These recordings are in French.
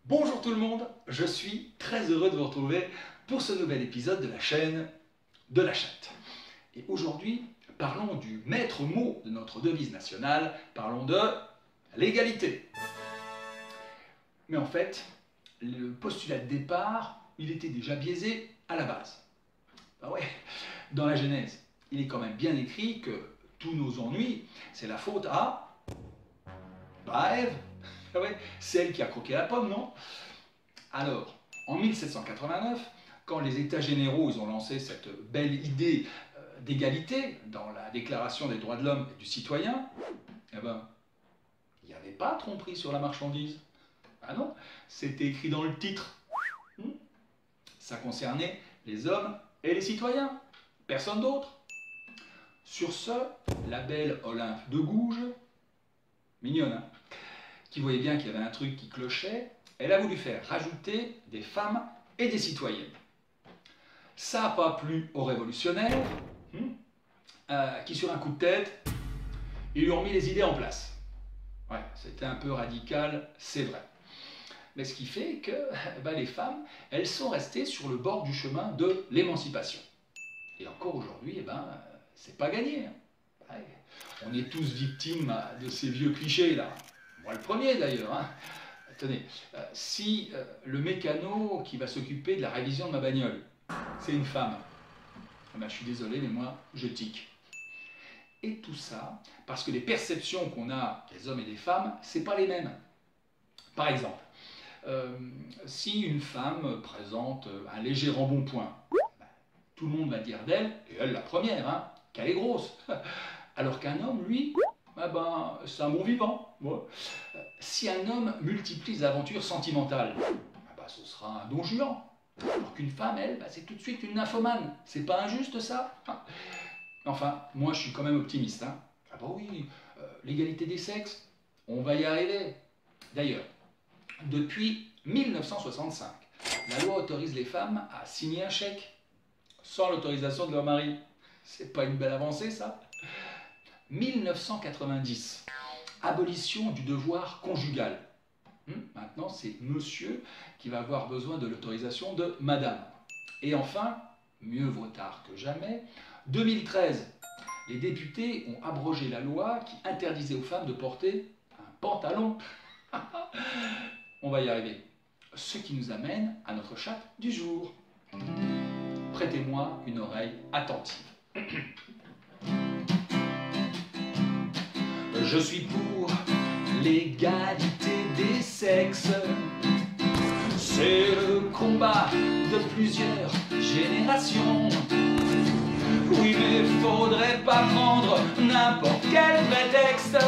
Bonjour tout le monde, je suis très heureux de vous retrouver pour ce nouvel épisode de la chaîne de la chatte. Et aujourd'hui, parlons du maître mot de notre devise nationale, parlons de l'égalité. Mais en fait, le postulat de départ, il était déjà biaisé à la base. Ben ouais, dans la Genèse, il est quand même bien écrit que tous nos ennuis, c'est la faute à Ève. Ah ouais, c'est elle qui a croqué la pomme, non? Alors, en 1789, quand les États généraux ils ont lancé cette belle idée d'égalité dans la Déclaration des droits de l'homme et du citoyen, eh ben, il n'y avait pas de tromperie sur la marchandise. Ah non, c'était écrit dans le titre. Ça concernait les hommes et les citoyens, personne d'autre. Sur ce, la belle Olympe de Gouges, mignonne, hein, qui voyait bien qu'il y avait un truc qui clochait, elle a voulu faire rajouter des femmes et des citoyennes. Ça n'a pas plu aux révolutionnaires, qui sur un coup de tête, ils lui ont mis les idées en place. Ouais, c'était un peu radical, c'est vrai. Mais ce qui fait que les femmes, elles sont restées sur le bord du chemin de l'émancipation. Et encore aujourd'hui, c'est pas gagné. Ouais, on est tous victimes de ces vieux clichés là. Moi le premier d'ailleurs. Hein. Tenez, si le mécano qui va s'occuper de la révision de ma bagnole, c'est une femme, je suis désolé, mais moi, je tique. Et tout ça, parce que les perceptions qu'on a des hommes et des femmes, c'est pas les mêmes. Par exemple, si une femme présente un léger rembonpoint, tout le monde va dire d'elle, et elle la première, hein, qu'elle est grosse. Alors qu'un homme, lui, c'est un bon vivant. Ouais. Si un homme multiplie les aventures sentimentales, ce sera un don juan. Alors qu'une femme, elle, c'est tout de suite une nymphomane. C'est pas injuste ça? Enfin, moi je suis quand même optimiste. Hein. Ah bah oui, l'égalité des sexes, on va y arriver. D'ailleurs, depuis 1965, la loi autorise les femmes à signer un chèque sans l'autorisation de leur mari. C'est pas une belle avancée ça? 1990, abolition du devoir conjugal. Maintenant, c'est monsieur qui va avoir besoin de l'autorisation de madame. Et enfin, mieux vaut tard que jamais, 2013, les députés ont abrogé la loi qui interdisait aux femmes de porter un pantalon. On va y arriver. Ce qui nous amène à notre chatte du jour. Prêtez-moi une oreille attentive. Je suis pour l'égalité des sexes. C'est le combat de plusieurs générations. Oui, mais faudrait pas prendre n'importe quel prétexte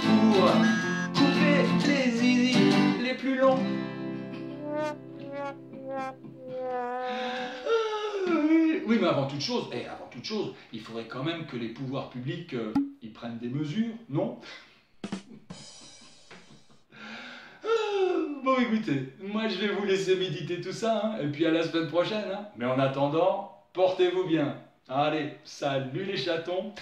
pour couper les zizi les plus longs. Oui, mais avant toute chose, il faudrait quand même que les pouvoirs publics ils prennent des mesures, non? Bon, écoutez, moi je vais vous laisser méditer tout ça, hein, et puis à la semaine prochaine. Hein. Mais en attendant, portez-vous bien. Allez, salut les chatons.